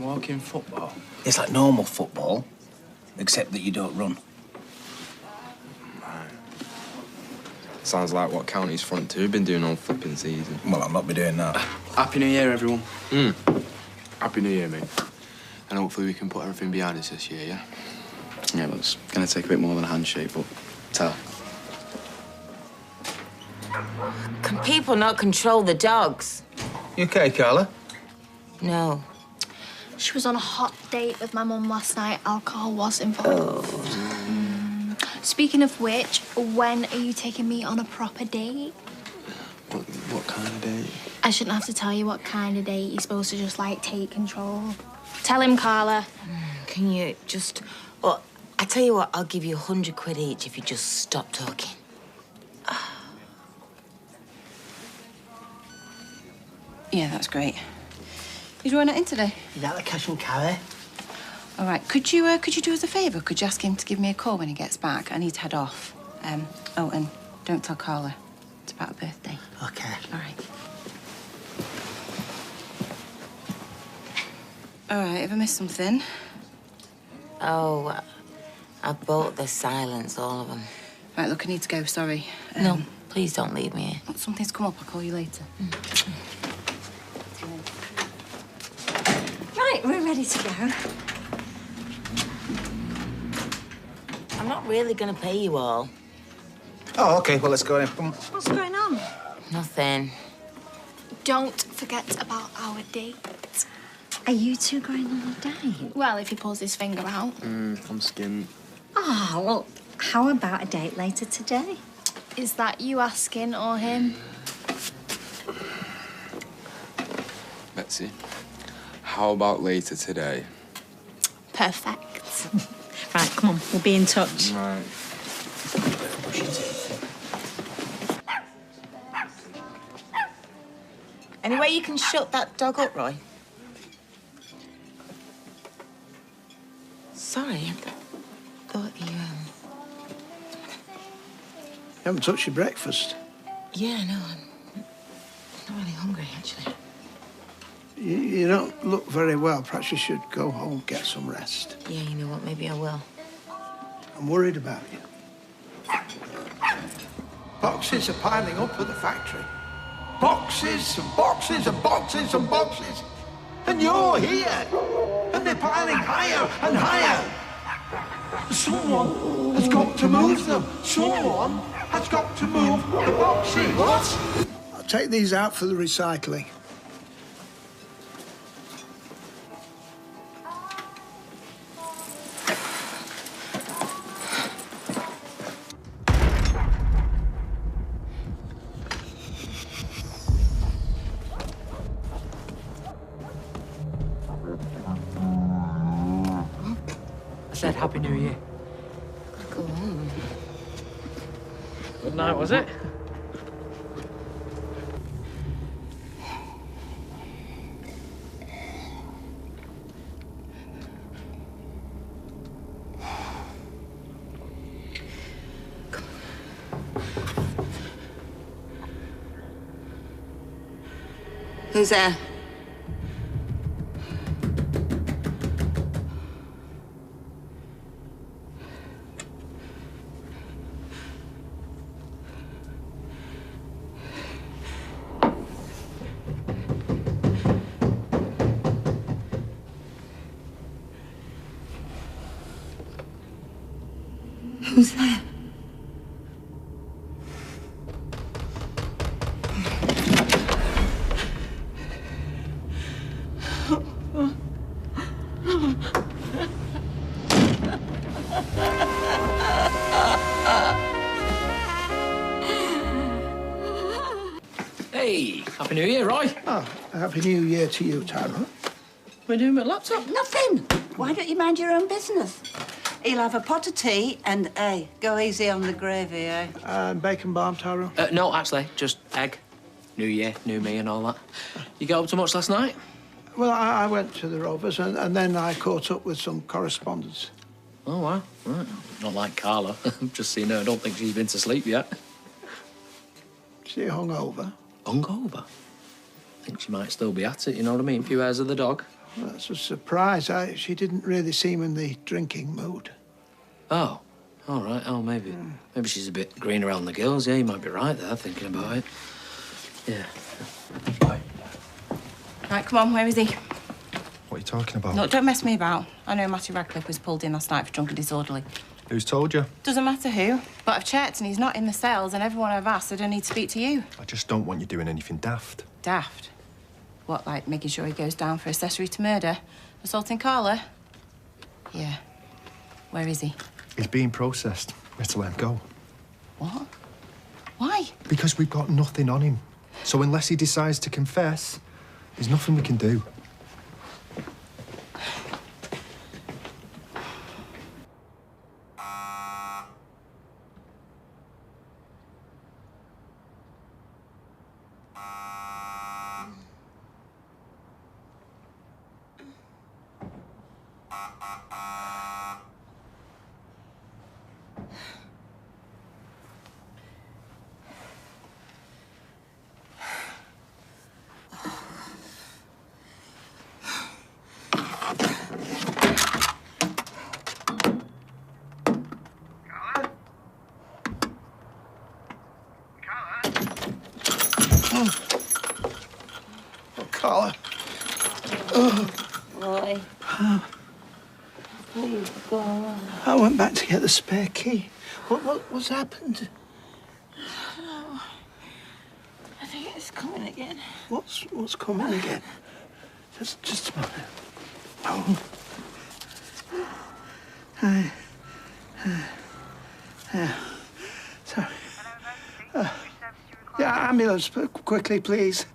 Walking football? It's like normal football, except that you don't run. Right. Sounds like what County's front two have been doing all flipping season. Well, I'll not be doing that. Happy New Year, everyone. Happy New Year, mate. And hopefully we can put everything behind us this year, yeah? Yeah, well, it's going to take a bit more than a handshake, but tell. Can people not control the dogs? You okay, Carla? No. She was on a hot date with my mum last night. Alcohol was involved. Speaking of which, when are you taking me on a proper date? What kind of date? I shouldn't have to tell you what kind of date. You're supposed to just, like, take control. Tell him, Carla. Can you just... Well, I tell you what, I'll give you 100 quid each if you just stop talking. Yeah, that's great. You drawing it in today? Is that the cash and carry? All right. Could you do us a favour? Could you ask him to give me a call when he gets back? I need to head off. Oh, and don't tell Carla. It's about her birthday. Okay. All right. All right. Have I missed something? Oh, I bought the silence, all of them. Right. Look, I need to go. Sorry. No, please don't leave me here. Something's come up. I'll call you later. Right, we're ready to go. I'm not really going to pay you all. Oh, OK. Well, let's go in. Come on. What's going on? Nothing. Don't forget about our date. Are you two going on a date? Well, if he pulls his finger out. I'm skint. Oh, well, how about a date later today? Is that you asking or him? Betsy, how about later today? Perfect. Right, come on, we'll be in touch. Right. Any way you can shut that dog up, Roy? Sorry, I thought you, You haven't touched your breakfast. Yeah, no, I'm not really hungry, actually. You don't look very well. Perhaps you should go home, get some rest. Yeah, you know what, maybe I will. I'm worried about you. Boxes are piling up at the factory. Boxes and boxes and boxes and boxes. And you're here. And they're piling higher and higher. Someone has got to move them. Someone has got to move the boxes. What? I'll take these out for the recycling. Said Happy New Year. Go on. Good night, was it? Who's there? Who's there? Hey, Happy New Year, Roy. Oh, Happy New Year to you, Tara. What are you doing with my laptop? Nothing. Why don't you mind your own business? He'll have a pot of tea and, hey, go easy on the gravy, eh? Bacon balm, Taro. No, actually, just egg. New Year, new me and all that. You get up to much last night? Well, I went to the Rovers and then I caught up with some correspondence. Oh, wow. Right. Not like Carla. I've just seen her. I don't think she's been to sleep yet. She hungover. Hungover? I think she might still be at it, you know what I mean? A few hairs of the dog. Well, that's a surprise. She didn't really seem in the drinking mood. Oh, all right. Oh, maybe she's a bit green around the gills. Yeah, you might be right there, thinking about it. Yeah. Right, come on, where is he? What are you talking about? Look, don't mess me about. I know Matthew Radcliffe was pulled in last night for drunk and disorderly. Who's told you? Doesn't matter who, but I've checked and he's not in the cells, and everyone I've asked said I need to speak to you. I just don't want you doing anything daft. Daft? What, like making sure he goes down for accessory to murder? Assaulting Carla? Yeah. Where is he? He's being processed. We have to let him go. What? Why? Because we've got nothing on him. So unless he decides to confess, there's nothing we can do. Carla. Boy. Please go on. I went back to get the spare key. What's happened? Oh, I think it's coming again. What's coming again? Just a moment. Oh. Hi. Sorry. Yeah, ambulance, quickly, please.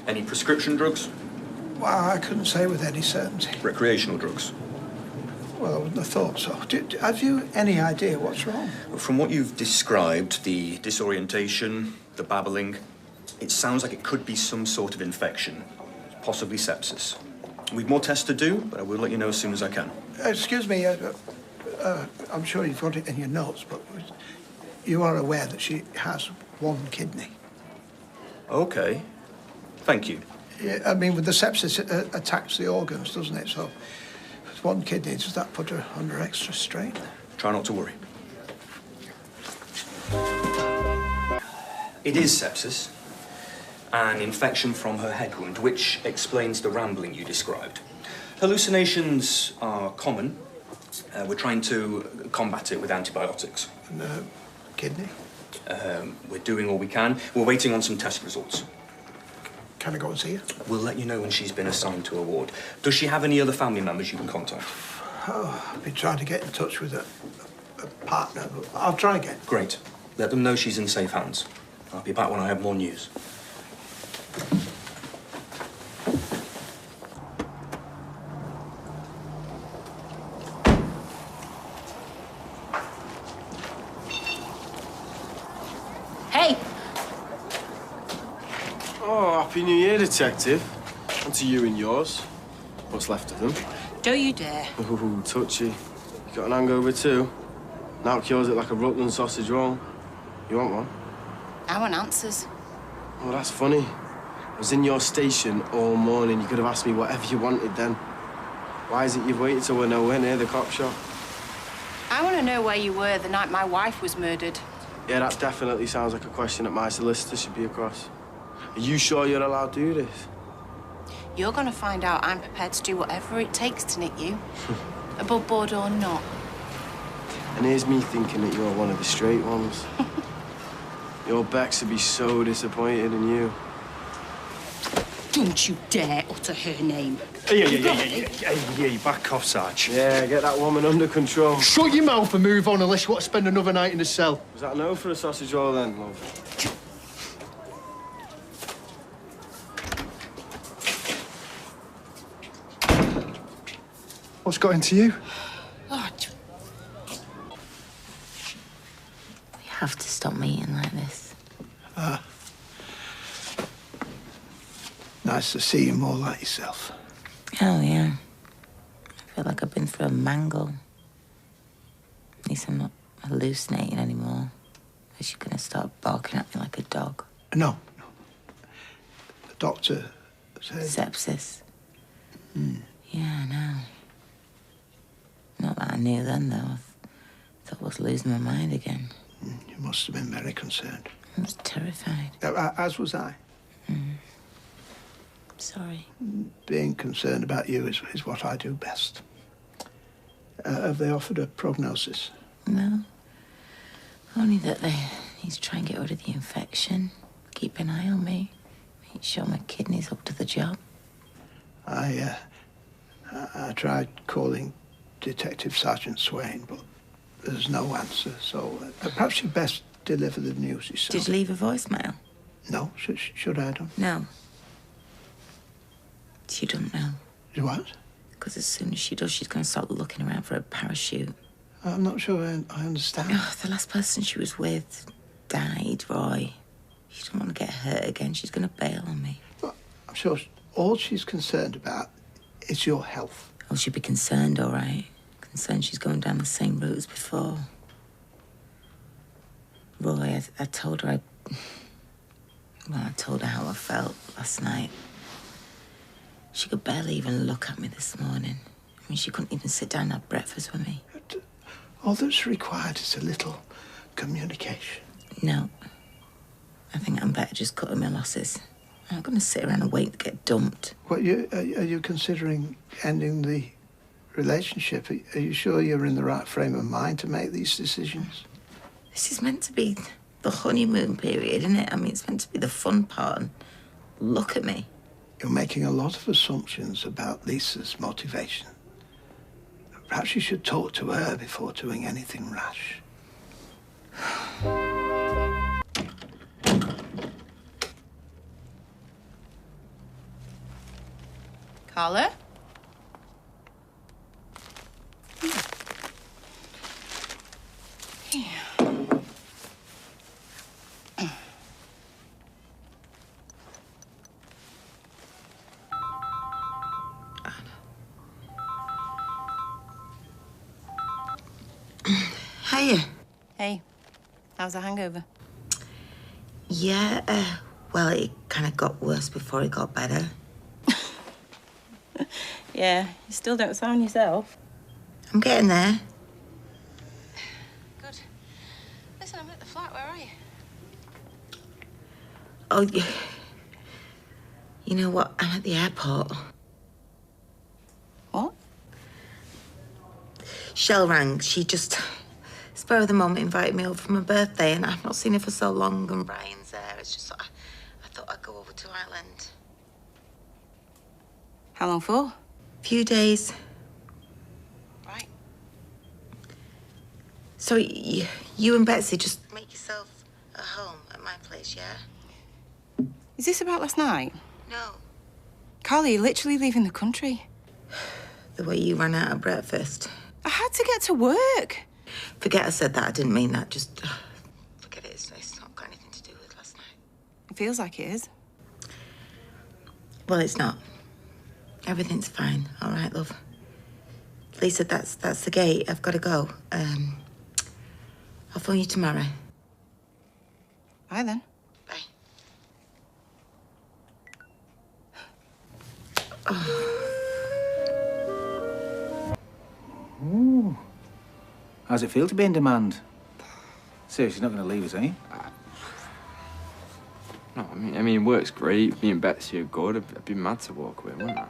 Any prescription drugs? Well, I couldn't say with any certainty. Recreational drugs? Well, I wouldn't have thought so. Have you any idea what's wrong? From what you've described, the disorientation, the babbling, it sounds like it could be some sort of infection, possibly sepsis. We've more tests to do, but I will let you know as soon as I can. Excuse me, I'm sure you've got it in your notes, but you are aware that she has one kidney. Okay. Thank you. Yeah, I mean, with the sepsis, it attacks the organs, doesn't it? So, with one kidney, does that put her under extra strain? Try not to worry. It is sepsis, an infection from her head wound, which explains the rambling you described. Hallucinations are common. We're trying to combat it with antibiotics. And kidney? We're doing all we can. We're waiting on some test results. Can I go and see her? We'll let you know when she's been assigned to a ward. Does she have any other family members you can contact? Oh, I've been trying to get in touch with a partner, but I'll try again. Great. Let them know she's in safe hands. I'll be back when I have more news. Hey! Oh, Happy New Year, Detective. And to you and yours. What's left of them. Don't you dare. Ooh, touchy. You got an hangover too? Now it cures it like a Rutland sausage roll. You want one? I want answers. Oh, that's funny. I was in your station all morning. You could have asked me whatever you wanted then. Why is it you've waited till we're nowhere near the cop shop? I want to know where you were the night my wife was murdered. Yeah, that definitely sounds like a question that my solicitor should be across. Are you sure you're allowed to do this? You're going to find out I'm prepared to do whatever it takes to nick you. Above board or not. And here's me thinking that you're one of the straight ones. Your Bex would be so disappointed in you. Don't you dare utter her name. Yeah, back off, Sarge. Yeah, get that woman under control. Shut your mouth and move on unless you want to spend another night in the cell. Was that a no for a sausage roll then, love? What's got into you? Oh, we have to stop meeting like this. nice to see you more like yourself. Oh, yeah. I feel like I've been through a mangle. At least I'm not hallucinating anymore. Is she gonna start barking at me like a dog? No. The doctor said... Sepsis. Yeah, I know. Not that I knew then, though. I thought I was losing my mind again. You must have been very concerned. I was terrified. As was I. Sorry. Being concerned about you is what I do best. Have they offered a prognosis? No. Only that they need to try and get rid of the infection. Keep an eye on me. Make sure my kidney's up to the job. I tried calling Detective Sergeant Swain, but there's no answer, so perhaps you'd best deliver the news yourself. Did you leave a voicemail? No, should I have done? No. She don't know. What? Because as soon as she does, she's going to start looking around for a parachute. I'm not sure I understand. Oh, the last person she was with died, Roy. She doesn't want to get hurt again. She's going to bail on me. Well, I'm sure all she's concerned about is your health. Oh, she'd be concerned, all right. Concerned she's going down the same route as before. Roy, I told her I told her how I felt last night. She could barely even look at me this morning. I mean, she couldn't even sit down and have breakfast with me. All that's required is a little communication. No. I think I'm better just cutting my losses. I'm not going to sit around and wait to get dumped. What, are you considering ending the relationship? Are you sure you're in the right frame of mind to make these decisions? This is meant to be the honeymoon period, isn't it? I mean, it's meant to be the fun part. And look at me. You're making a lot of assumptions about Lisa's motivation. Perhaps you should talk to her before doing anything rash. Carla? Hiya. Hey, how's the hangover? Yeah, well, it kind of got worse before it got better. Yeah, you still don't sound yourself. I'm getting there. Good. Listen, I'm at the flat. Where are you? Oh, you know what? I'm at the airport. What? Shell rang. She just, spur of the moment, invited me over for my birthday, and I've not seen her for so long, and Brian's there. It's just, I thought I'd go over to Ireland. How long for? Few days. Right. So you and Betsy just make yourself at home at my place, yeah? Is this about last night? No. Carla, you're literally leaving the country. The way you ran out of breakfast. I had to get to work. Forget I said that. I didn't mean that. Just forget it. It's not got anything to do with last night. It feels like it is. Well, it's not. Everything's fine. All right, love. Lisa, that's the gate. I've got to go. I'll phone you tomorrow. Bye, then. Bye. Oh. Ooh. How's it feel to be in demand? Seriously, not going to leave us, eh? No, I mean, work's great. Me and Betsy are good. I'd be mad to walk away, wouldn't I?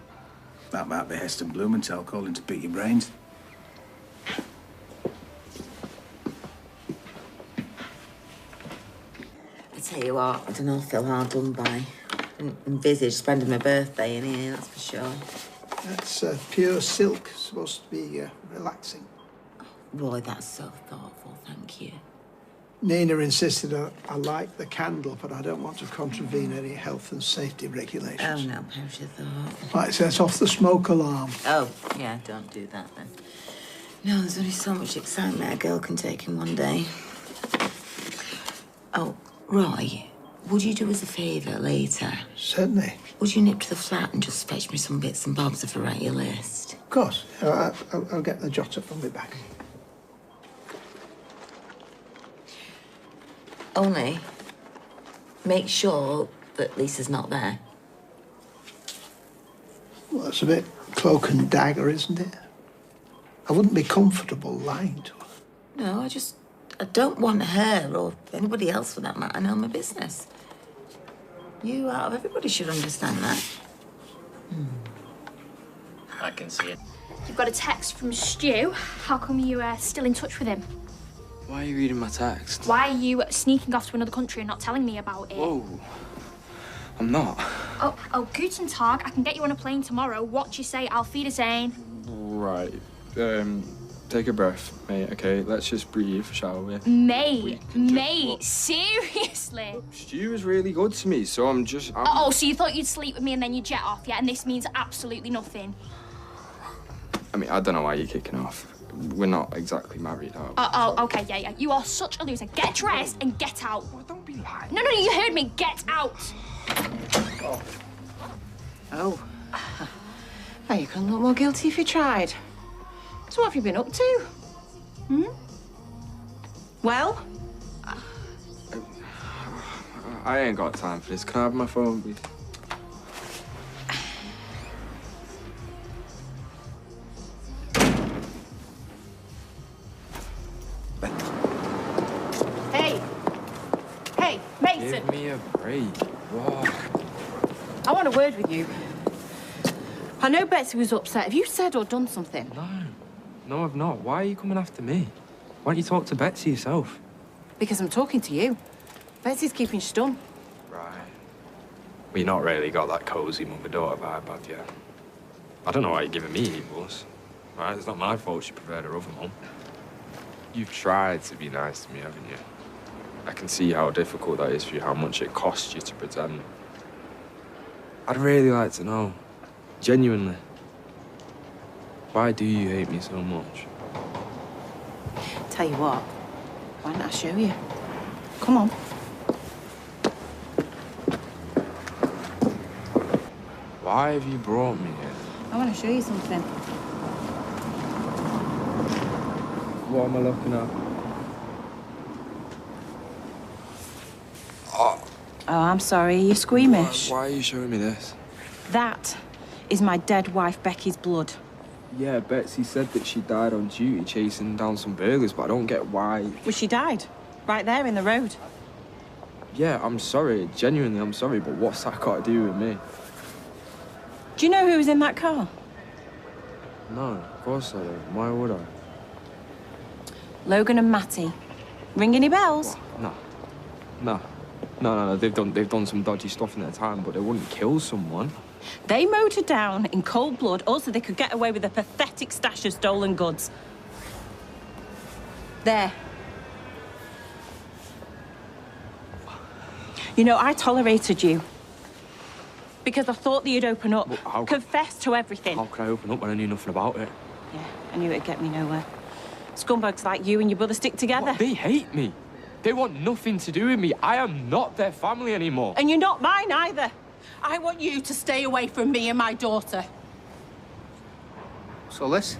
That might be Heston Blumenthal calling to beat your brains. I tell you what, I don't know, I feel hard done by. Didn't envisage spending my birthday in here, that's for sure. That's pure silk. Supposed to be relaxing. Roy, that's so thoughtful, thank you. Nina insisted I like the candle, but I don't want to contravene any health and safety regulations. Oh, no, perish of thought. Right, set off the smoke alarm. Oh, yeah, don't do that then. No, there's only so much excitement a girl can take in one day. Oh, Roy, would you do us a favour later? Certainly. would you nip to the flat and just fetch me some bits and bobs of a write your list? Of course. I'll get the jotter from my bag. Only make sure that Lisa's not there. Well, that's a bit cloak and dagger, isn't it? I wouldn't be comfortable lying to her. No, I don't want her, or anybody else for that matter, know my business. You, out of everybody, should understand that. I can see it. You've got a text from Stu. How come you're still in touch with him? Why are you reading my text? Why are you sneaking off to another country and not telling me about it? Whoa. I'm not. Oh, guten Tag. I can get you on a plane tomorrow. What you say? Auf Wiedersehen. Right. Take a breath, mate, okay? Let's just breathe, shall we? Mate, seriously? Stu was really good to me, so I'm Oh, so you thought you'd sleep with me and then you'd jet off, yeah? And this means absolutely nothing. I mean, I don't know why you're kicking off. We're not exactly married, are we? Oh, okay, yeah. You are such a loser. Get dressed and get out. Oh, don't be lying. No, you heard me. Get out. Oh. Now you can look more guilty if you tried. So what have you been up to? Well? I ain't got time for this. Can I have my phone, please? Hey, Mason. Give me a break. What? I want a word with you. I know Betsy was upset. Have you said or done something? No, I've not. Why are you coming after me? Why don't you talk to Betsy yourself? Because I'm talking to you. Betsy's keeping stum. Right. Well, you've not really got that cosy mother-daughter vibe, have you? I don't know why you're giving me equals. Right? It's not my fault she preferred her other mum. You've tried to be nice to me, haven't you? I can see how difficult that is for you, how much it costs you to pretend. I'd really like to know, genuinely, why do you hate me so much? Tell you what, why don't I show you? Come on. Why have you brought me here? I want to show you something. What am I looking at? Oh, I'm sorry. Are you squeamish? Why are you showing me this? That is my dead wife, Becky's blood. Yeah, Betsy said that she died on duty chasing down some burglars, but I don't get why. Well, she died. Right there in the road. Yeah, I'm sorry. Genuinely, I'm sorry, but what's that got to do with me? Do you know who was in that car? No, of course I don't. Why would I? Logan and Matty. Ring any bells? No. They've done some dodgy stuff in their time, but they wouldn't kill someone. They mowed her down in cold blood, also they could get away with a pathetic stash of stolen goods. There. You know, I tolerated you. Because I thought that you'd open up. Well, confess to everything. How could I open up when I knew nothing about it? Yeah, I knew it'd get me nowhere. Scumbags like you and your brother stick together. What? They hate me. They want nothing to do with me. I am not their family anymore. And you're not mine either. I want you to stay away from me and my daughter. So, Liz?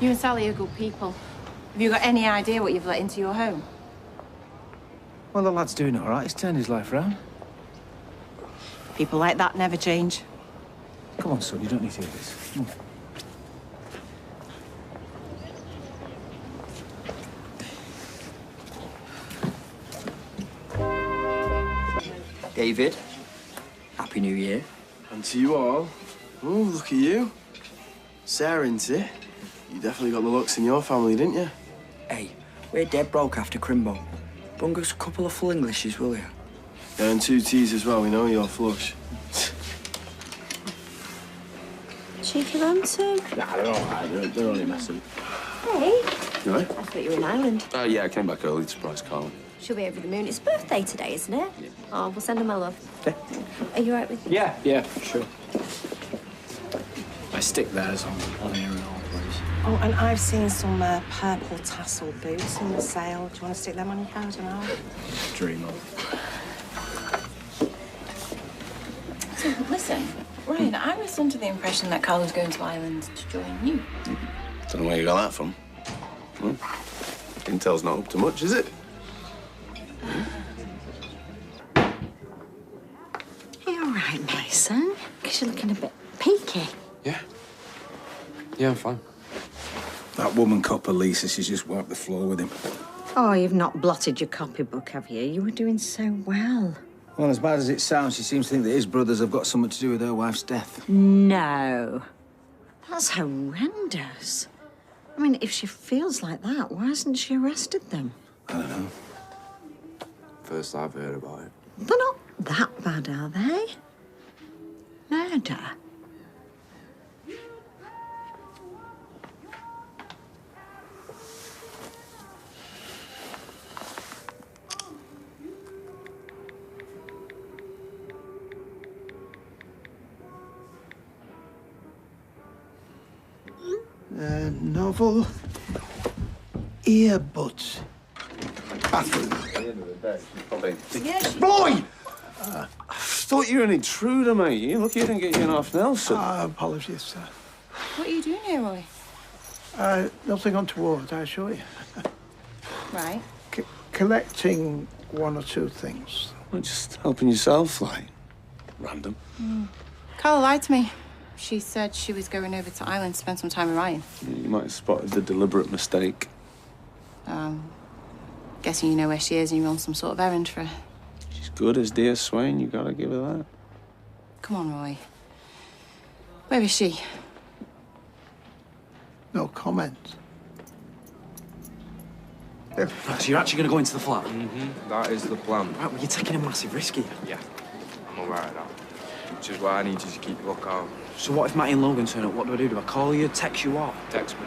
You and Sally are good people. Have you got any idea what you've let into your home? Well, the lad's doing all right. He's turned his life around. People like that never change. Come on, son. You don't need to hear this. Come on. David, Happy New Year. And to you all. Oh, look at you. Sarah, ain't it? You definitely got the looks in your family, didn't you? Hey, we're dead broke after Crimbo. Bung us a couple of full Englishes, will you? Yeah, and 2 teas as well. We know you're flush. Cheeky lantern. Nah, they're all right. They're only messing. Hey. You all right? I thought you were in Ireland. Yeah, I came back early to surprise Carla. She'll be over the moon. It's birthday today, isn't it? Yeah. Oh, we'll send her my love. Yeah. Are you all right with me? Yeah, sure. I stick theirs on here and all, please. Oh, and I've seen some purple tassel boots in the sale. Do you want to stick them on your coat and all? Dream on. Listen, Ryan, I was under the impression that Carl was going to Ireland to join you. Don't know where you got that from. Intel's not up to much, is it? You all right, Mason? Because you're looking a bit peaky. Yeah. Yeah, I'm fine. That woman copper, Lisa, she's just wiped the floor with him. Oh, you've not blotted your copybook, have you? You were doing so well. Well, as bad as it sounds, she seems to think that his brothers have got something to do with her wife's death. No. That's horrendous. I mean, if she feels like that, why hasn't she arrested them? I don't know. First I've heard about it. They're not that bad, are they? Murder. Novel earbuds. Bathroom. At the end of the day, she's probably... Boy! I thought you were an intruder, mate. You lucky you didn't get you off Nelson. Apologies, sir. What are you doing here, Roy? Nothing untoward, I assure you. Right. Collecting one or two things. Well, just helping yourself, like, random. Carla lied to me. She said she was going over to Ireland to spend some time with Ryan. You might have spotted the deliberate mistake. Guessing you know where she is and you're on some sort of errand for her. She's good as dear Swain, you gotta give her that. Come on, Roy. Where is she? No comment. Right, so you're actually going to go into the flat? That is the plan. Right, well, you're taking a massive risk here. Yeah, I'm aware of that. Which is why I need you to keep a lookout. So what if Matty and Logan turn up? What do? Do I call you, text you, what? Text me.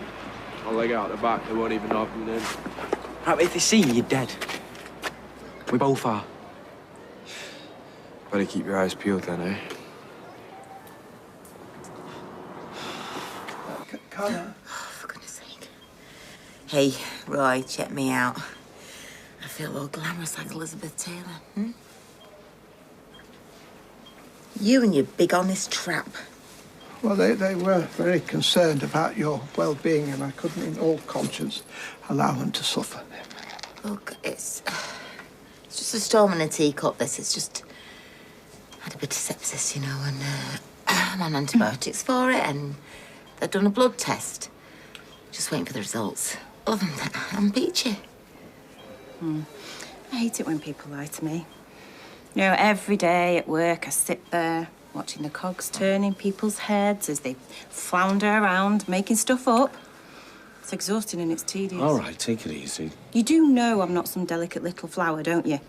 I'll leg out the back. They won't even know I've been in. Right, but if they see you, you're dead. We both are. Better keep your eyes peeled then, eh? Carla? For goodness sake. Hey, Roy, check me out. I feel all glamorous like Elizabeth Taylor, You and your big honest trap. Well, they were very concerned about your well-being, and I couldn't in all conscience allow them to suffer. Look, it's just a storm in a teacup, this. It's just... had a bit of sepsis, you know, and I'm on antibiotics for it, and they've done a blood test. Just waiting for the results. Other than that, I'm peachy. I hate it when people lie to me. You know, every day at work, I sit there watching the cogs turn in people's heads as they flounder around, making stuff up. It's exhausting and it's tedious. All right, take it easy. You do know I'm not some delicate little flower, don't you?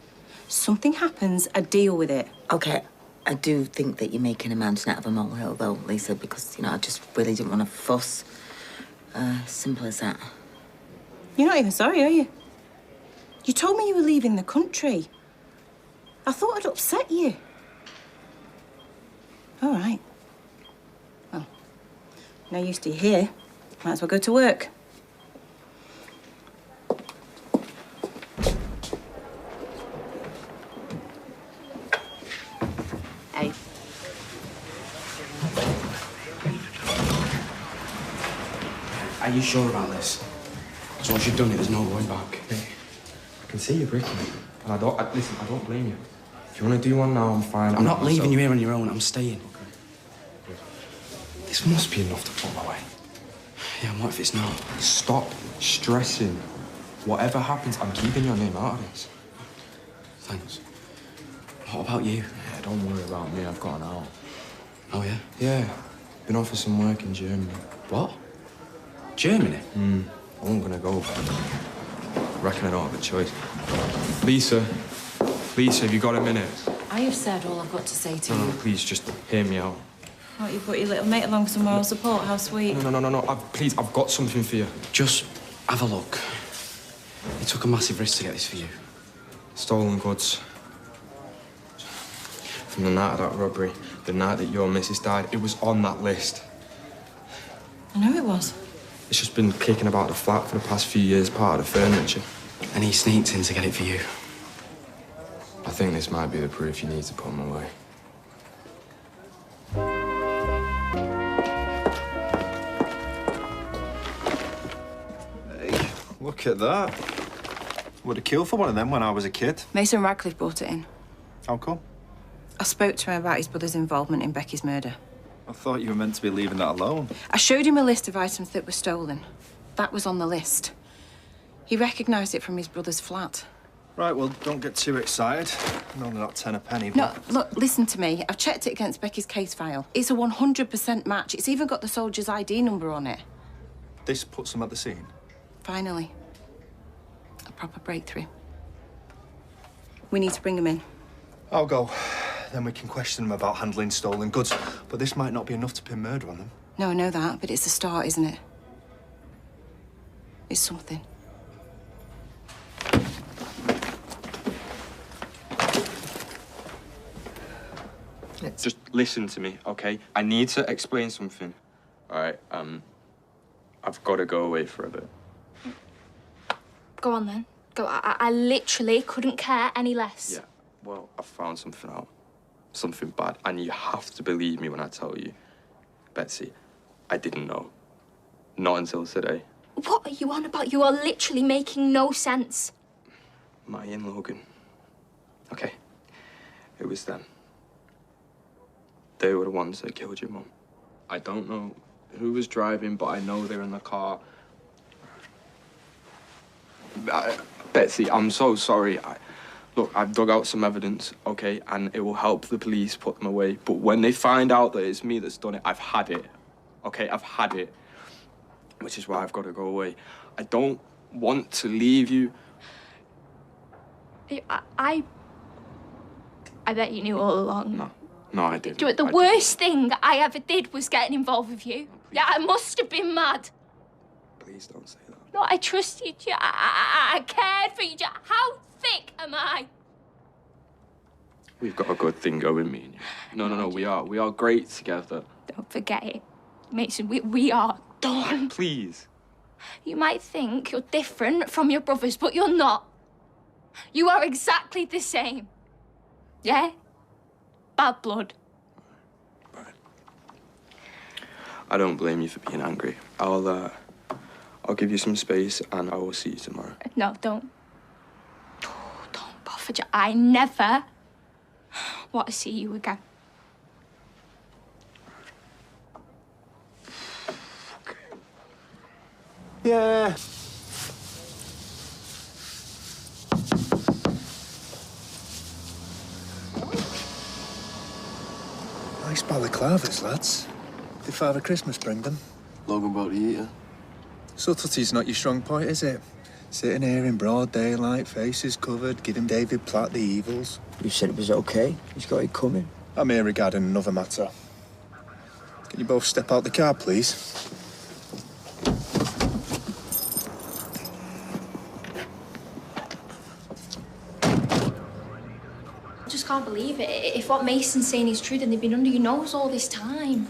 Something happens, I deal with it. Okay, I do think that you're making a mountain out of a molehill, though, Lisa, because, you know, I just really didn't want to fuss. Simple as that. You're not even sorry, are you? You told me you were leaving the country. I thought I'd upset you. All right. Well, no use to you here. Might as well go to work. Hey. Are you sure about this? Because once you've done it, there's no going back. Hey, I can see you're breaking it. And listen, I don't blame you. If you want to do one now, I'm fine. I'm not leaving you here on your own. I'm staying. Okay. This must be enough to put away. Yeah, and what if it's not? Stop stressing. Whatever happens, I'm keeping your name out of this. Thanks. What about you? Yeah, don't worry about me. I've gotten out. Oh, yeah? Yeah. Been offered some work in Germany. What? Germany? I wasn't gonna go, but reckon I don't have a choice. Lisa, have you got a minute? I have said all I've got to say to you. Please, just hear me out. Can't you put your little mate along some moral support? How sweet. No. Please, I've got something for you. Just have a look. He took a massive risk to get this for you. Stolen goods. From the night of that robbery, the night that your missus died, it was on that list. I know it was. It's just been kicking about the flat for the past few years, part of the furniture. And he sneaked in to get it for you. I think this might be the proof you need to put him away. at that. Would have killed for one of them when I was a kid. Mason Radcliffe brought it in. How come? I spoke to him about his brother's involvement in Becky's murder. I thought you were meant to be leaving that alone. I showed him a list of items that were stolen. That was on the list. He recognised it from his brother's flat. Right, well, don't get too excited. I'm only not 10 a penny, No, but... look, listen to me. I've checked it against Becky's case file. It's a 100% match. It's even got the soldier's ID number on it. This puts them at the scene. Finally. A proper breakthrough. We need to bring him in. I'll go. Then we can question them about handling stolen goods. But this might not be enough to pin murder on them. No, I know that, but it's a start, isn't it? It's something. Just listen to me, okay? I need to explain something. All right, I've got to go away for a bit. Go on then. Go. I literally couldn't care any less. Yeah, well, I found something out. Something bad. And you have to believe me when I tell you. Betsy, I didn't know. Not until today. What are you on about? You are literally making no sense. Maggie and Logan. Okay. It was them. They were the ones that killed your mum. I don't know who was driving, but I know they're in the car. Betsy, I'm so sorry. Look, I've dug out some evidence, okay, and it will help the police put them away. But when they find out that it's me that's done it, I've had it. Okay, I've had it. Which is why I've got to go away. I don't want to leave you. I bet you knew all along. No, I didn't. The worst thing I ever did was getting involved with you. Yeah, I must have been mad. Please don't say that. No, I trusted you. I cared for you. How thick am I? We've got a good thing going, me and you. No, we are great together. Don't forget it. Mason, we are done. Please. You might think you're different from your brothers, but you're not. You are exactly the same. Yeah? Bad blood. I don't blame you for being angry. I'll give you some space and I will see you tomorrow. No, don't. Oh, don't bother. I never want to see you again. Yeah. Nice balaclavas, lads. Did Father Christmas bring them? Logan brought the eater. Subtlety's not your strong point, is it? Sitting here in broad daylight, faces covered, giving David Platt the evils. You said it was okay. He's got it coming. I'm here regarding another matter. Can you both step out the car, please? I just can't believe it. If what Mason's saying is true, then they've been under your nose all this time.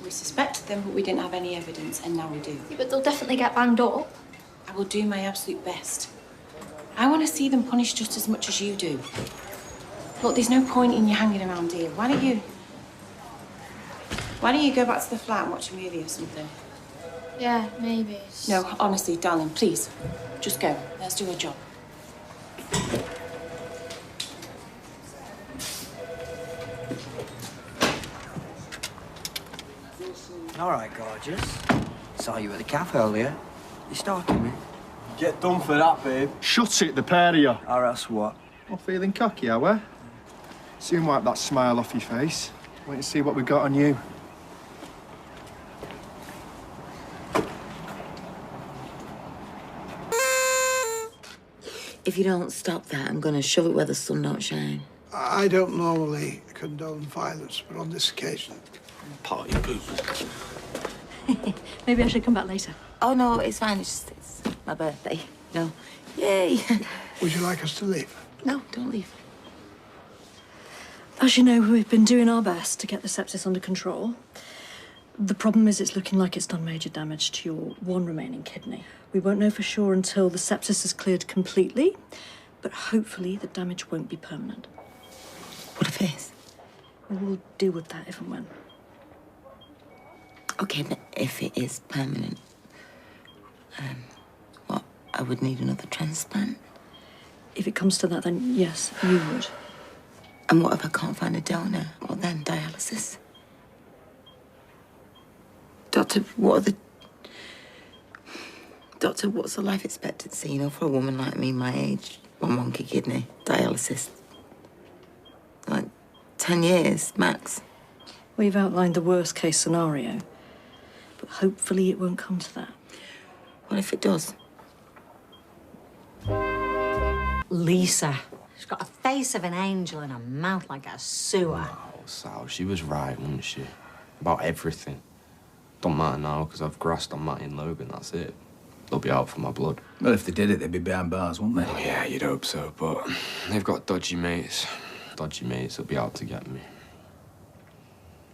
We suspected them, but we didn't have any evidence, and now we do. Yeah, but they'll definitely get banged up. I will do my absolute best. I want to see them punished just as much as you do. Look, there's no point in you hanging around here. Why don't you go back to the flat and watch a movie or something? Yeah, maybe. No, honestly, darling, please. Just go. Let's do our job. All right, gorgeous. Saw you at the cafe earlier. You stalking me? Get done for that, babe. Shut it, the pair of you. Or else what? Well, feeling cocky, are we? Soon wipe that smile off your face. Wait and see what we got on you. If you don't stop that, I'm going to shove it where the sun don't shine. I don't normally condone violence, but on this occasion... Party poopers. Maybe I should come back later. Oh, no, it's fine. It's my birthday. No. Yay. Would you like us to leave? No, don't leave. As you know, we've been doing our best to get the sepsis under control. The problem is it's looking like it's done major damage to your one remaining kidney. We won't know for sure until the sepsis is cleared completely, but hopefully the damage won't be permanent. What if it is? We'll deal with that if and when. Okay, but if it is permanent, what I would need another transplant. If it comes to that, then yes, you would. And what if I can't find a donor? Well, then dialysis. Doctor, what's the life expectancy, for a woman like me, my age, one wonky kidney, dialysis? Like 10 years, max. We've outlined the worst case scenario, but hopefully it won't come to that. What if it does? Lisa. She's got a face of an angel and a mouth like a sewer. Oh, Sal, she was right, wasn't she? About everything. Don't matter now, because I've grasped on Matty and Logan, that's it. They'll be out for my blood. Well, if they did it, they'd be behind bars, wouldn't they? Oh, yeah, you'd hope so, but they've got dodgy mates. Dodgy mates that'll be out to get me.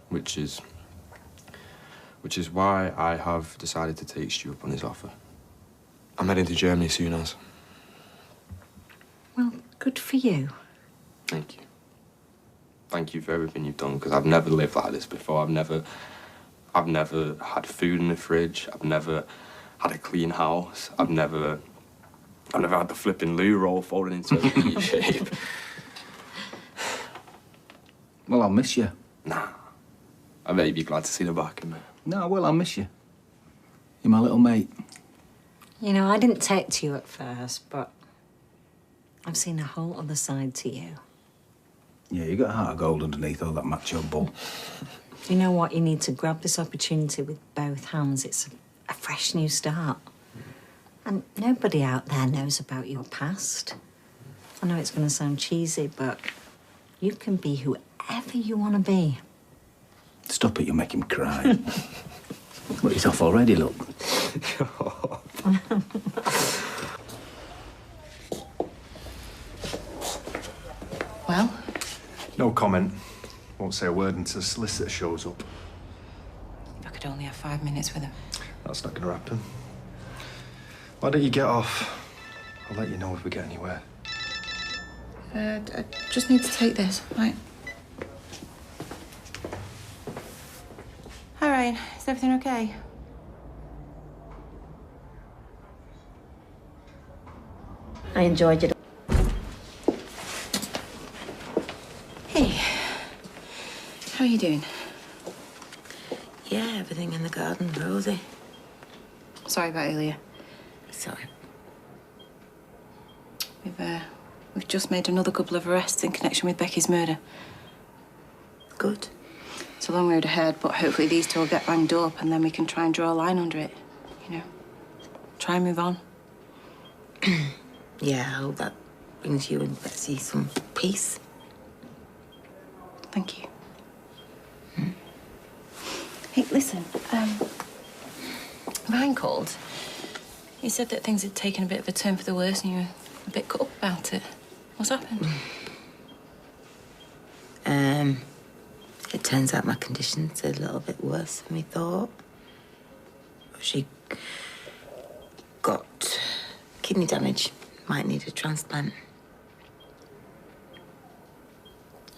Which is why I have decided to take Stu up on his offer. I'm heading to Germany soon as. Well, good for you. Thank you. Thank you for everything you've done, because I've never lived like this before. I've never had food in the fridge. I've never had a clean house. I've never had the flipping loo roll folded into a V shape. Well, I'll miss you. Nah. I bet you'd be glad to see the back of me. No, well, I'll miss you. You're my little mate. I didn't take to you at first, but I've seen a whole other side to you. Yeah, you got a heart of gold underneath all that macho bull. You know what? You need to grab this opportunity with both hands. It's a fresh new start. And nobody out there knows about your past. I know it's going to sound cheesy, but you can be whoever you want to be. Stop it, you'll make him cry. Well, he's off already, look. Well? No comment. Won't say a word until the solicitor shows up. If I could only have 5 minutes with him. That's not gonna happen. Why don't you get off? I'll let you know if we get anywhere. I just need to take this, right? Hi, Ryan. Is everything okay? I enjoyed it. Hey. How are you doing? Yeah, everything in the garden, rosy. Sorry about earlier. Sorry. We've just made another couple of arrests in connection with Becky's murder. Good. It's a long road ahead, but hopefully these two will get banged up and then we can try and draw a line under it. Try and move on. Yeah, I hope that brings you and Betsy some peace. Thank you. Hey, listen, Ryan called. He said that things had taken a bit of a turn for the worse and you were a bit cut up about it. What's happened? It turns out my condition's a little bit worse than we thought. She got kidney damage. Might need a transplant.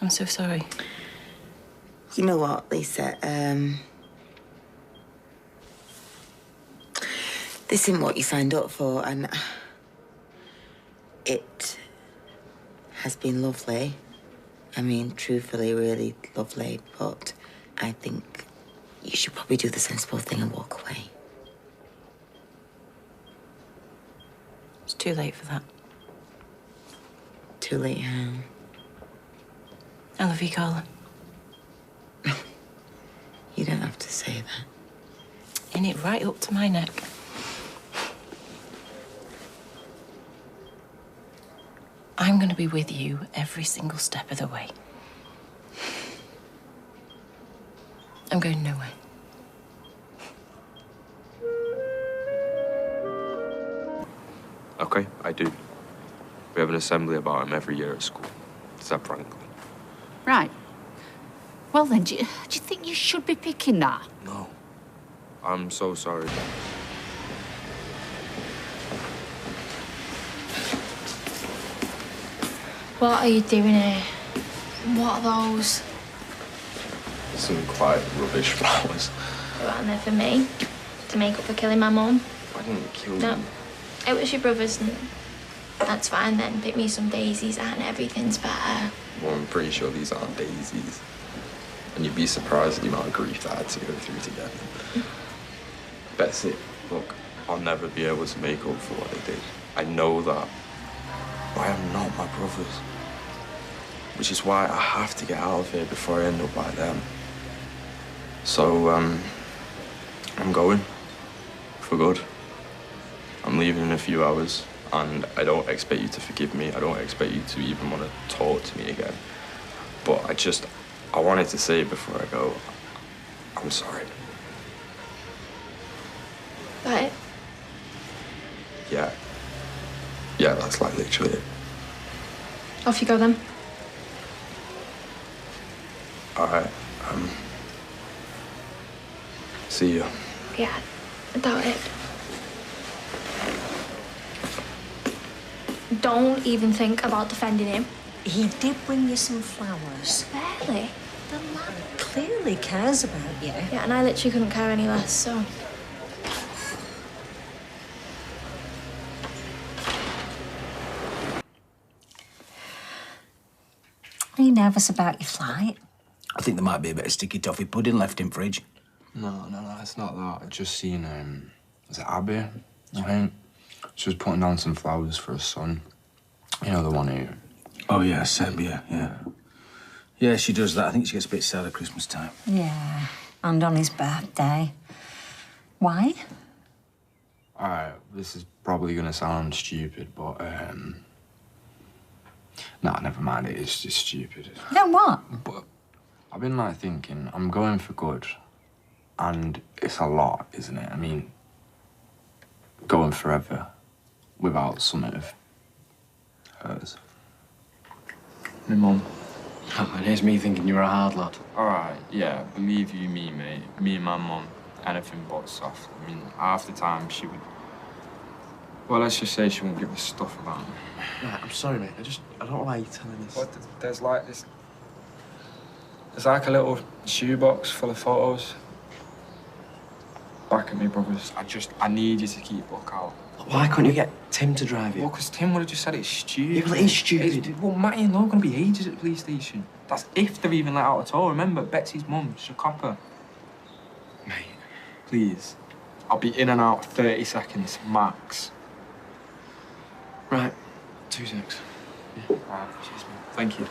I'm so sorry. You know what, Lisa? This isn't what you signed up for, and it has been lovely. I mean, truthfully, really lovely, but I think you should probably do the sensible thing and walk away. It's too late for that. Too late, how? I love you, Carla. You don't have to say that. In it right up to my neck. I'm going to be with you every single step of the way. I'm going nowhere. Okay, I do. We have an assembly about him every year at school. Seb Franklin. Right. Well then, do you think you should be picking that? No. I'm so sorry. What are you doing here? What are those? Some quite rubbish flowers. Aren't they for me? To make up for killing my mum? I didn't kill No. you. It was your brother's, and that's fine then. Pick me some daisies and everything's better. Well, I'm pretty sure these aren't daisies. And you'd be surprised at the amount of grief that I had to go through to get them. Betsy, look, I'll never be able to make up for what they did. I know that. But I am not my brothers. Which is why I have to get out of here before I end up like them. So, I'm going. For good. I'm leaving in a few hours, and I don't expect you to forgive me. I don't expect you to even want to talk to me again. But I wanted to say before I go, I'm sorry. Right. Yeah. Yeah, that's like literally it. Off you go then. All right. See you. Yeah, I doubt it. Don't even think about defending him. He did bring you some flowers. Really? The lad clearly cares about you. Yeah, and I literally couldn't care any less, so... Are you nervous about your flight? I think there might be a bit of sticky toffee pudding left in fridge. No, it's not that. I just seen, was it Abby? I think. She was putting down some flowers for her son. You know, the one who... Oh, yeah, Seb, yeah. Yeah, she does that. I think she gets a bit sad at Christmas time. Yeah, and on his birthday. Why? All right, this is probably gonna sound stupid, but, nah, never mind. It is just stupid. Then what? But I've been, like, thinking, I'm going for good. And it's a lot, isn't it? I mean, going forever without something of hers. My mum. And here's me thinking you're a hard lad. All right, yeah, believe you me, mate. Me and my mum, anything but soft. I mean, half the time she would... Well, let's just say she won't give a stuff about me. Right, I'm sorry, mate. I don't know why you're telling us. But there's like this... There's like a little shoebox full of photos. Back at me, brothers. I need you to keep lookout. Why couldn't you get Tim to drive you? Well, because Tim would have just said it's stupid. Yeah, well, it is stupid. Well, Matty and Law are going to be ages at the police station. That's if they're even let out at all. Remember, Betsy's mum, she's a copper. Mate, please. I'll be in and out 30 seconds, max. Right, 2 secs. Yeah. Cheers, mate. Thank you.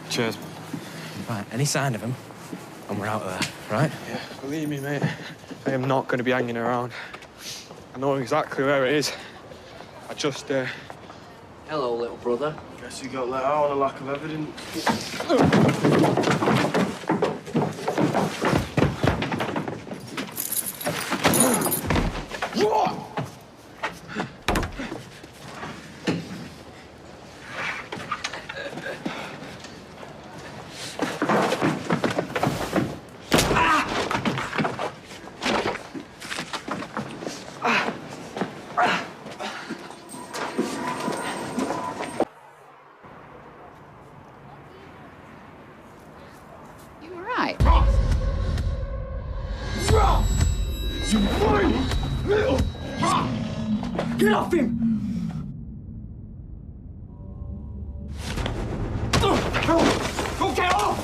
Cheers. Right, any sign of him, and we're out of there, right? Yeah, believe me, mate, I am not going to be hanging around. I know exactly where it is. I just, Hello, little brother. Guess you got let out on a lack of evidence. You whiny little... Get off him! Go get off!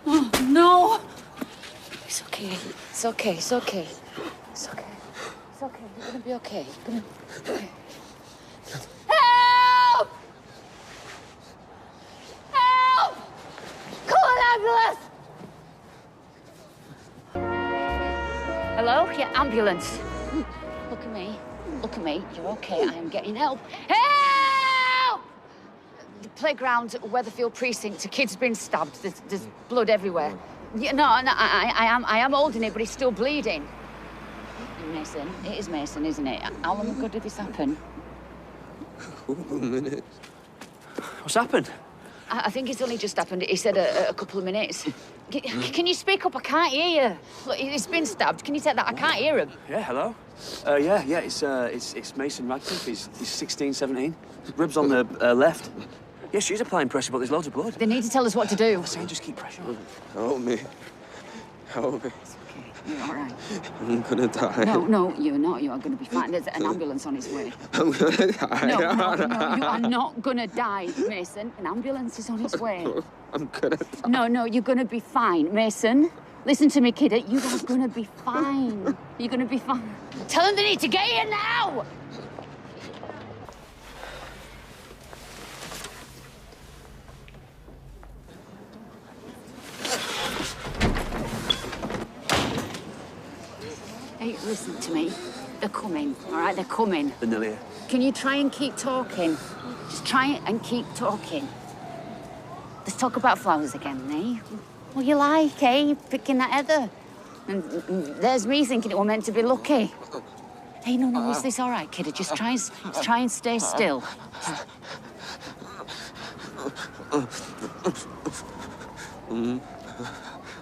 Oh, no! It's okay. It's okay. It's okay. It's okay. It's okay. You're gonna be okay. You're gonna... Okay. Help! Help! Call an ambulance! Hello? Yeah, ambulance. Look at me. Look at me. You're okay. I am getting help. Help! The playground, Weatherfield precinct. A kid's been stabbed. There's blood everywhere. Yeah, no, I am holding it, but it's still bleeding. Mason, it is Mason, isn't it? How long ago did this happen? A minute. What's happened? I think it's only just happened. He said a couple of minutes. Can you speak up? I can't hear you. Look, he's been stabbed. Can you take that? I can't hear him. Yeah, hello? Yeah, it's Mason Radcliffe. He's 16, 17. Ribs on the left. Yeah, she's applying pressure, but there's loads of blood. They need to tell us what to do. I'm saying just keep pressure on. Help me. Help me. You're all right. I'm gonna die. No, you're not. You are going to be fine. There's an ambulance on its way. I'm gonna die. No, you are not going to die, Mason. An ambulance is on its way. I'm gonna die. No, you're going to be fine, Mason. Listen to me, kid. You are going to be fine. You're going to be fine. Tell them they need to get here now! Hey, listen to me. They're coming, all right? They're coming. They're nearly here. Can you try and keep talking? Just try and keep talking. Let's talk about flowers again, eh? What you like, eh? Picking that heather. And there's me thinking it were meant to be lucky. Hey, no, is this all right, kid? Just try and stay still.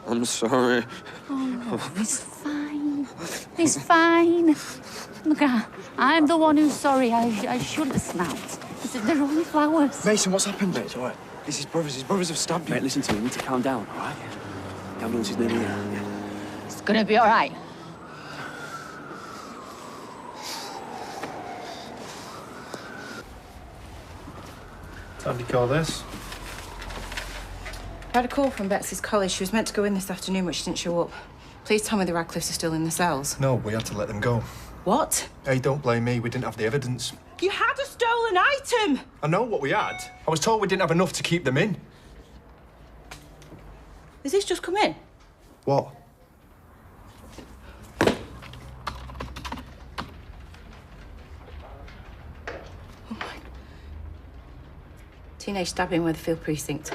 I'm sorry. Oh, it's fine. It's fine. Look, I'm the one who's sorry. I should have snapped. They're only flowers. Mason, what's happened, mate? It's all right. It's his brothers. His brothers have stabbed you. Mate, listen to me. You need to calm down, all right? The ambulance is nearly here. Yeah. It's gonna be all right. How do you call this? I had a call from Betsy's college. She was meant to go in this afternoon, but she didn't show up. Please tell me the Radcliffes are still in the cells. No, we had to let them go. What? Hey, don't blame me. We didn't have the evidence. You had a stolen item! I know what we had. I was told we didn't have enough to keep them in. Has this just come in? What? Teenage stabbing, Weatherfield precinct.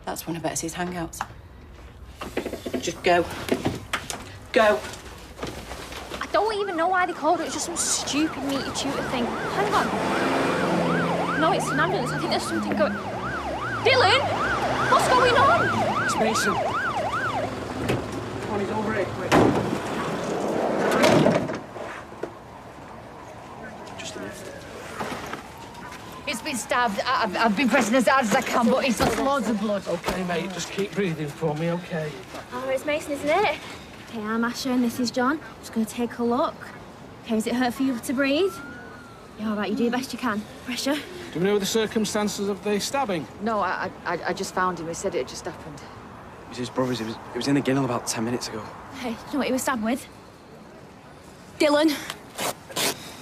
That's one of Betsy's hangouts. Just go. Go. I don't even know why they called it. It's just some stupid meaty tutor thing. Hang on. No, it's an ambulance. I think there's something going... Dylan! What's going on? It's Mason. Come on, he's over here, quick. Just a minute. It's been stabbed. I've been pressing as hard as I can, but it's lost loads of blood. OK, mate, just keep breathing for me, OK? Oh, it's Mason, isn't it? Okay, I'm Asher and this is John. Just going to take a look. Okay, is it hurt for you to breathe? Yeah, all right, you do the best you can. Pressure. Do we know the circumstances of the stabbing? No, I just found him. He said it had just happened. It was his brothers. It was in the Ginnell about 10 minutes ago. Hey, do you know what he was stabbed with? Dylan.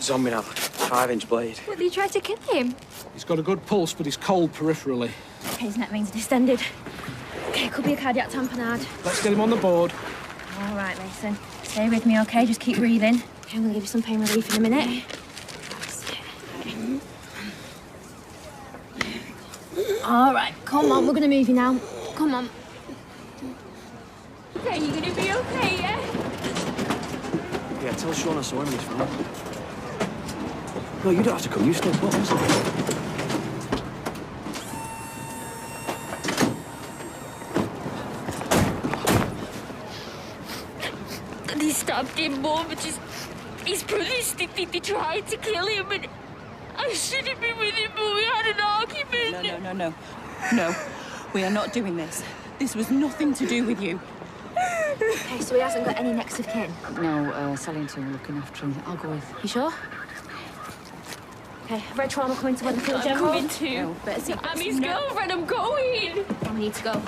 Zombie now, 5-inch blade. What, did you try to kill him? He's got a good pulse, but he's cold peripherally. Okay, his neck veins are distended. Okay, could be a cardiac tamponade. Let's get him on the board. All right, Mason. Stay with me, okay? Just keep breathing. Okay, I'm going to give you some pain relief in a minute. All right, come on. We're going to move you now. Come on. Okay, you're going to be okay, yeah? Yeah, tell Sean I saw him in his phone. No, you don't have to come. You stay put. They stabbed him, Mum. His brothers, they tried to kill him, and I should have been with him, but we had an argument. No. We are not doing this. This was nothing to do with you. Okay, so he hasn't got any next of kin? No, Sally and Tim are looking after him. I'll go with. You sure? Okay, red trauma coming to Weatherfield General. I'm coming too. No, Betsy, I'm his girlfriend, I'm going. We need to go.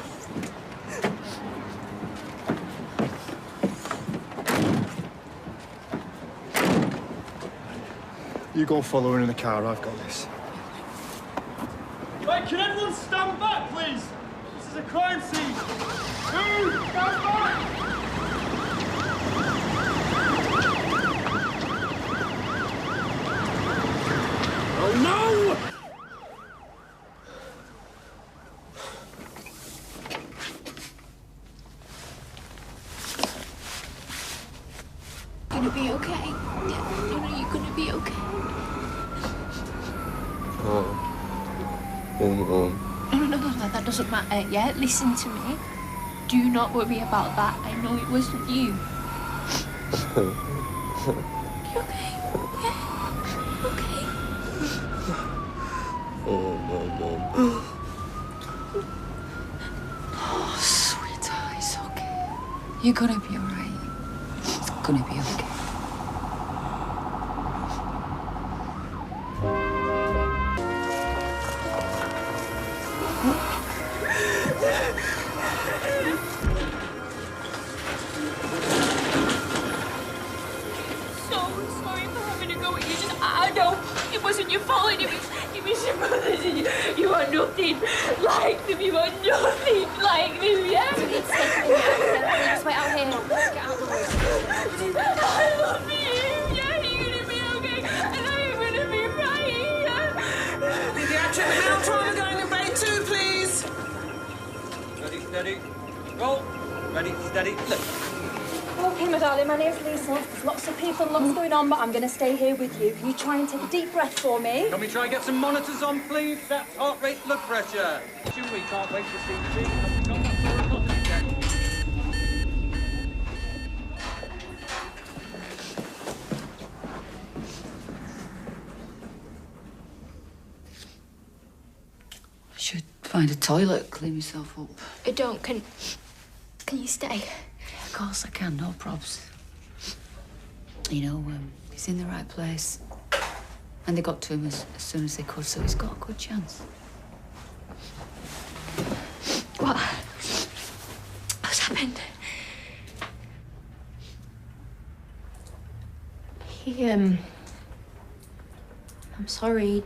You go follow her in the car. I've got this. Right, can everyone stand back, please? This is a crime scene. Move! Stand back! Oh, no! with Mum. No, that doesn't matter, yeah? Listen to me. Do not worry about that. I know it wasn't you. You okay? Yeah? Okay? Oh, Mum. Oh, sweetheart, it's okay. You're gonna be alright. It's gonna be okay. I know it wasn't your fault. It was your brother's. And you are nothing like them. You are nothing like them. Yeah. It's safe. Just wait out here. Let's get out of the way. I love you. Yeah, you're gonna be okay, and I'm gonna be right. Yeah. Pediatric male trauma going to bay 2, please. Ready, steady, roll. Ready, steady, lift. Okay, my darling, my name's Lisa. There's lots of people and lots going on, but I'm going to stay here with you. Can you try and take a deep breath for me? Can we try and get some monitors on, please? That's heart rate, blood pressure. We can't wait to see the Should find a toilet, clean myself up. I don't. Can you stay? Of course I can, no probs. You know, he's in the right place. And they got to him as soon as they could, so he's got a good chance. What's happened? I'm sorry.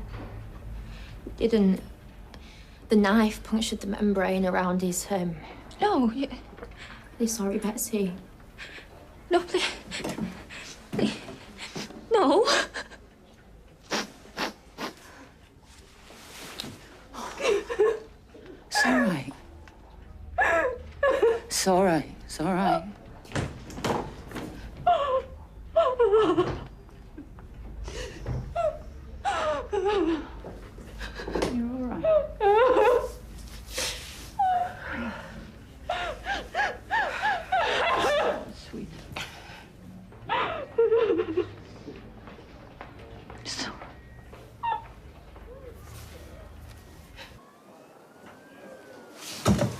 Didn't. The knife punctured the membrane around his, No, Please, sorry, Betsy. No, please. Please. No. It's all right. It's all right. It's all right. You're all right. Sweet. So.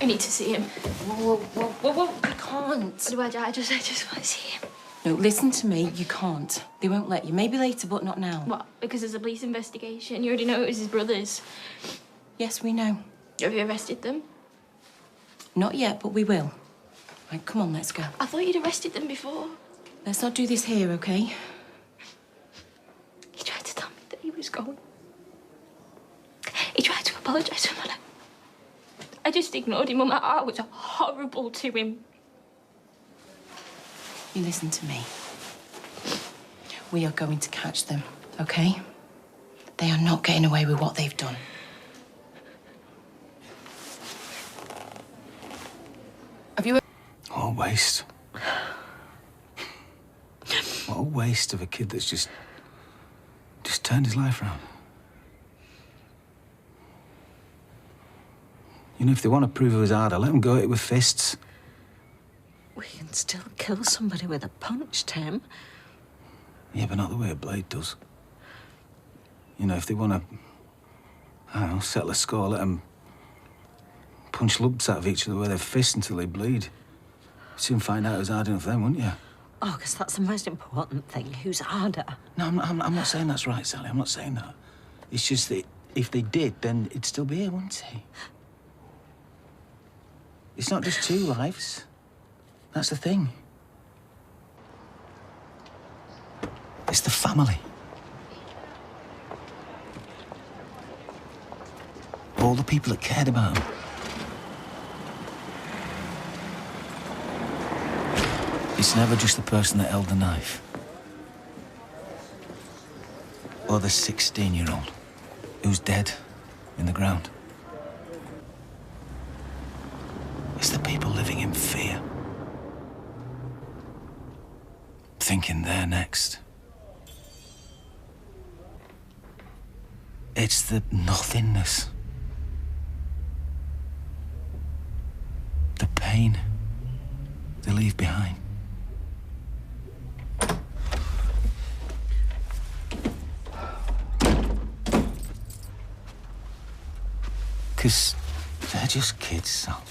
I need to see him. Whoa, we can't. I just want to see him. No, listen to me, you can't. They won't let you. Maybe later, but not now. What? Because there's a police investigation. You already know it was his brothers. Yes, we know. Have you arrested them? Not yet, but we will. Right, come on, let's go. I thought you'd arrested them before. Let's not do this here, okay? He tried to tell me that he was going. He tried to apologise to Mother. I just ignored him. I was horrible to him. You listen to me. We are going to catch them, okay? They are not getting away with what they've done. Have you... What a waste. What a waste of a kid that's just turned his life around. You know, if they want to prove who was harder, let them go at it with fists. We can still kill somebody with a punch, Tim. Yeah, but not the way a blade does. You know, if they want to, I don't know, settle a score, let them punch lumps out of each other with their fists until they bleed. You'd soon find out who's hard enough for them, wouldn't you? Oh, because that's the most important thing. Who's harder? No, I'm not saying that's right, Sally. I'm not saying that. It's just that if they did, then it'd still be here, wouldn't he? It's not just two lives. That's the thing. It's the family. All the people that cared about him. It's never just the person that held the knife. Or the 16-year-old who's dead in the ground. It's the people living in fear. Thinking they're next. It's the nothingness. The pain they leave behind. Because they're just kids, Sal.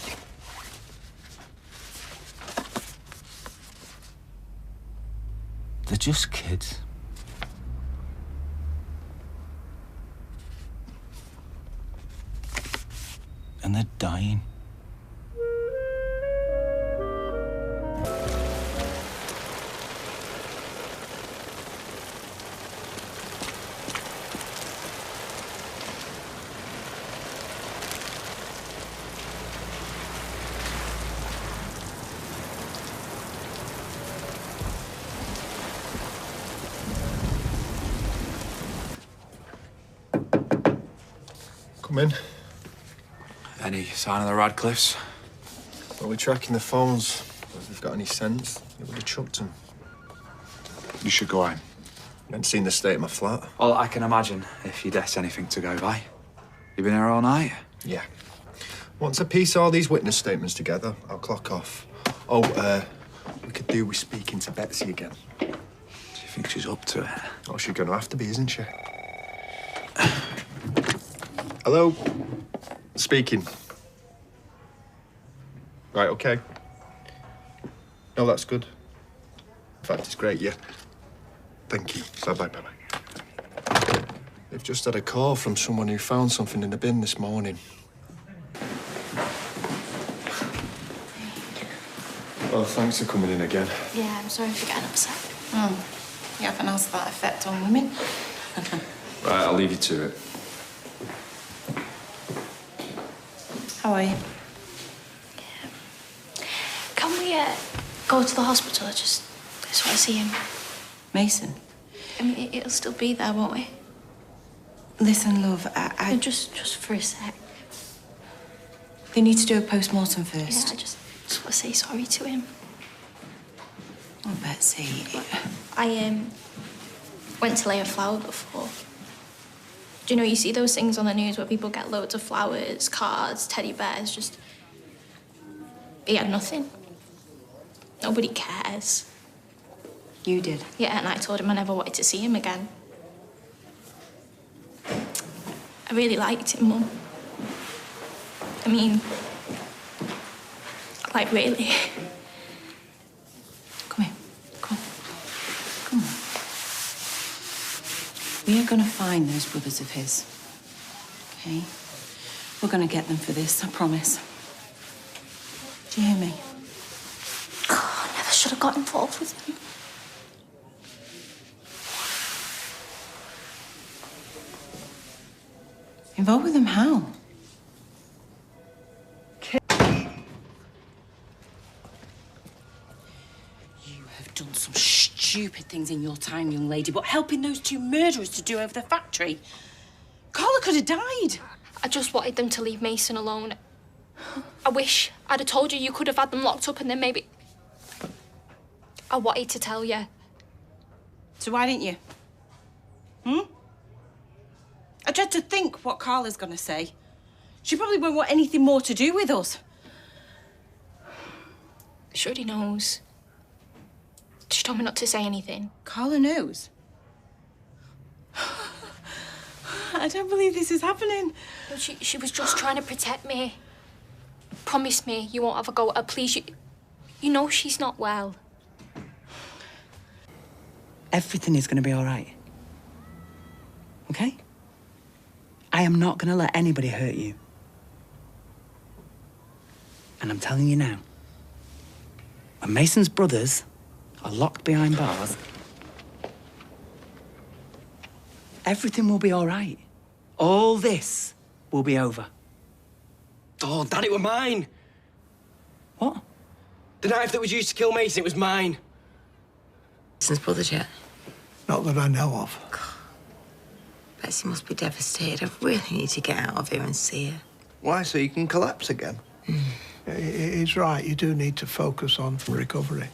They're just kids. And they're dying. Come in. Any sign of the Radcliffes? Well, we're tracking the phones. If they've got any sense, they would have chucked them. You should go home. You haven't seen the state of my flat? Well, I can imagine if you'd asked anything to go by. You been here all night? Yeah. Once I piece all these witness statements together, I'll clock off. Oh, we could do with speaking to Betsy again. Do you think she's up to it? Oh, she's going to have to be, isn't she? Hello? Speaking. Right, OK. No, that's good. In fact, it's great, yeah. Thank you. Bye-bye, bye-bye. They've just had a call from someone who found something in the bin this morning. Well, thanks for coming in again. Yeah, I'm sorry for getting upset. You haven't asked that effect on women. Right, I'll leave you to it. How are you? Can we go to the hospital? I just want to see him. Mason? I mean, it'll still be there, won't we? Listen, love, I... No, just for a sec. They need to do a post-mortem first. Yeah, I just want to say sorry to him. Oh, Betsy. I went to lay a flower before. Do you know, you see those things on the news where people get loads of flowers, cards, teddy bears, just... He had nothing. Nobody cares. You did? Yeah, and I told him I never wanted to see him again. I really liked him, Mum. I mean... Like, really. Come here. Come on. Come on. We are going to find those brothers of his. OK? We're going to get them for this, I promise. Do you hear me? God, I never should have got involved with him. Involved with them how? You have done some stupid things in your time, young lady, but helping those two murderers to do over the factory. Carla could have died. I just wanted them to leave Mason alone. I wish I'd have told you you could have had them locked up and then maybe... I wanted to tell you. So why didn't you? I dread to think what Carla's gonna say. She probably won't want anything more to do with us. She already knows. She told me not to say anything. Carla knows? I don't believe this is happening. No, she was just trying to protect me. Promise me you won't have a go at her, please. You know she's not well. Everything is going to be all right. OK? I am not going to let anybody hurt you. And I'm telling you now, when Mason's brothers are locked behind bars, everything will be all right. All this will be over. Oh, Dad, it were mine. What? The knife that was used to kill Mason, it was mine. Mason's brothers yet? Not that I know of. Betsy must be devastated. I really need to get out of here and see her. Why, so you can collapse again? He's right. You do need to focus on recovery.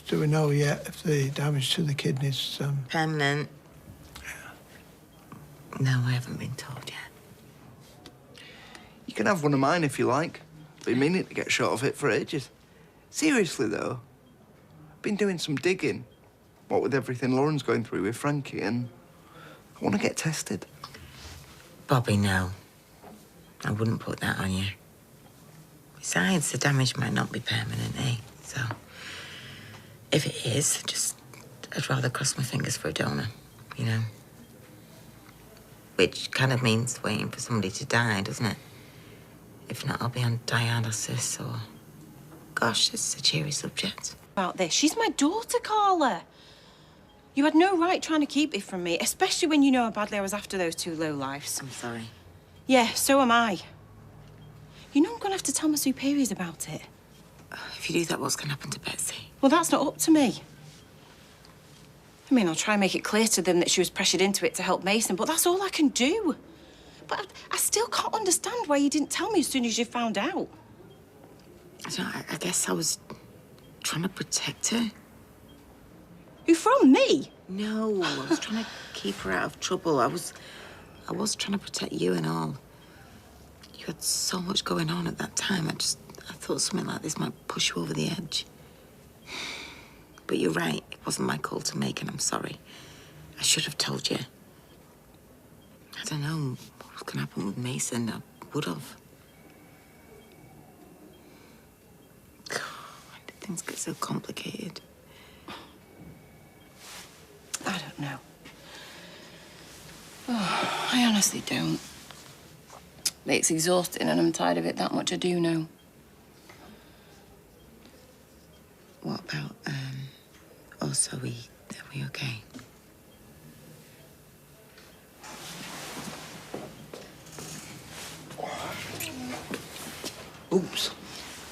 Do we know yet if the damage to the kidneys... Permanent. No, I haven't been told yet. You can have one of mine if you like. Been meaning to get shot of it for ages. Seriously, though, I've been doing some digging. What with everything Lauren's going through with Frankie, and I want to get tested. Bobby, no. I wouldn't put that on you. Besides, the damage might not be permanent, eh? So, if it is, I'd rather cross my fingers for a donor, you know? Which kind of means waiting for somebody to die, doesn't it? If not, I'll be on dialysis or... Gosh, this is a cheery subject. About this. She's my daughter, Carla. You had no right trying to keep it from me, especially when you know how badly I was after those two lowlifes. I'm sorry. Yeah, so am I. You know I'm gonna have to tell my superiors about it. If you do that, what's gonna happen to Betsy? Well, that's not up to me. I mean, I'll try and make it clear to them that she was pressured into it to help Mason, but that's all I can do. But I still can't understand why you didn't tell me as soon as you found out. I guess I was trying to protect her. Who, from me? No, I was trying to keep her out of trouble. I was trying to protect you and all. You had so much going on at that time. I thought something like this might push you over the edge. But you're right. It wasn't my call to make, and I'm sorry. I should have told you. I don't know what was going to happen with Mason. I would have. God, when did things get so complicated? I don't know. Oh, I honestly don't. It's exhausting and I'm tired of it, that much I do know. What about, us? Are we okay? Oops.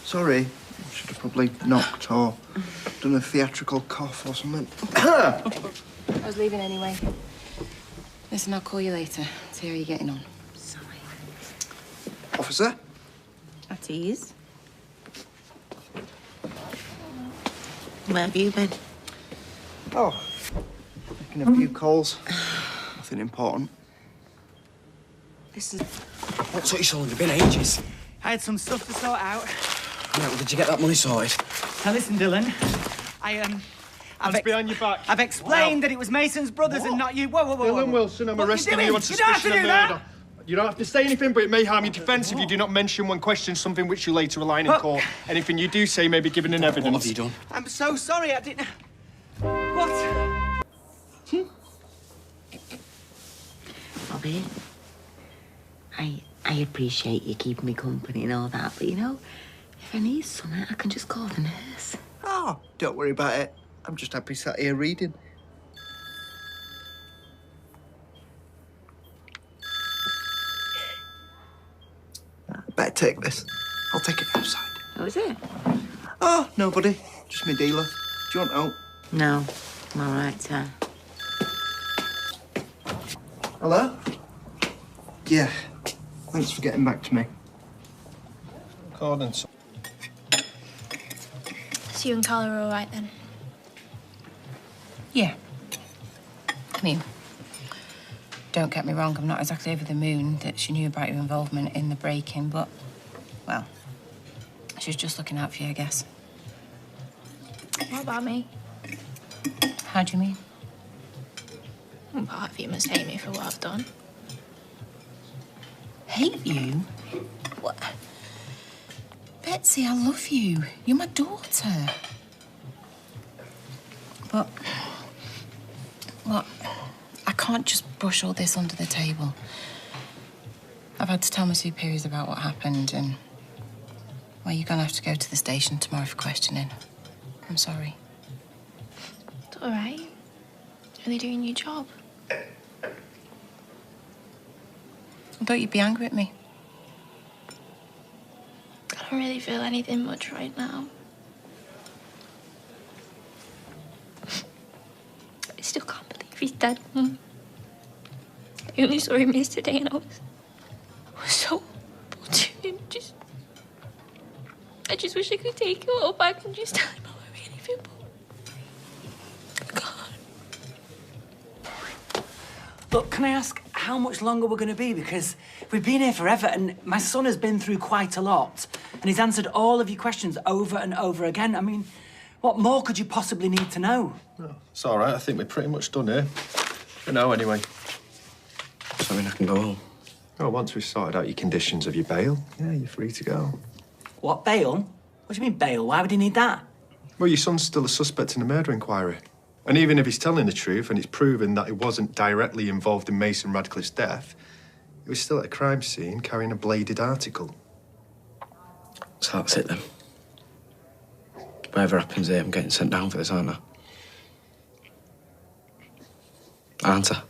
Sorry. I should have probably knocked or done a theatrical cough or something. I was leaving anyway. Listen, I'll call you later. See how you're getting on. Sorry. Officer? At ease. Where have you been? Oh, making a few calls. Nothing important. Listen, what's up, you It's been ages. I had some stuff to sort out. Right, well, did you get that money sorted? Now listen, Dylan. Hands behind your back. I've explained that it was Mason's brothers and not you. Whoa, whoa, whoa. Dylan Wilson, I'm What arresting you you on doing? You don't have suspicion to of do murder. that. You don't have to say anything, but it may harm your defence if you do not mention when questioned something which you later rely on in court. Anything you do say may be given in evidence. What have you done? I'm so sorry, I didn't... What? Bobby, I appreciate you keeping me company and all that, but you know, if I need something, I can just call the nurse. Oh, don't worry about it. I'm just happy sat here reading. Better take this. I'll take it outside. Oh, is it? Oh, nobody. Just me dealer. Do you want out? No, I'm all right, sir. Hello? Yeah. Thanks for getting back to me. Accordance. So you and Carla are all right then? Yeah. I mean, don't get me wrong, I'm not exactly over the moon that she knew about your involvement in the break-in, but, well, she was just looking out for you, I guess. What about me? How do you mean? Well, part of you must hate me for what I've done. Hate you? What? Betsy, I love you. You're my daughter. But, look, I can't just brush all this under the table. I've had to tell my superiors about what happened and, well, you're gonna have to go to the station tomorrow for questioning. I'm sorry. It's all right. Only doing your job. I thought you'd be angry at me. I don't really feel anything much right now. I still can't believe he's dead. I only saw him yesterday and I was so bored to him. I just wish I could take you all back and just tell him how I really feel. Look, can I ask, how much longer we're going to be, because we've been here forever and my son has been through quite a lot and he's answered all of your questions over and over again. I mean, what more could you possibly need to know? No, it's all right. I think we're pretty much done here. For now, anyway. So I mean, I can go home. Oh, once we've sorted out your conditions of your bail, yeah, you're free to go. What, bail? What do you mean bail? Why would he need that? Well, your son's still a suspect in a murder inquiry. And even if he's telling the truth and it's proven that he wasn't directly involved in Mason Radcliffe's death, he was still at a crime scene carrying a bladed article. So that's it then. Whatever happens here, I'm getting sent down for this, aren't I? Aren't I?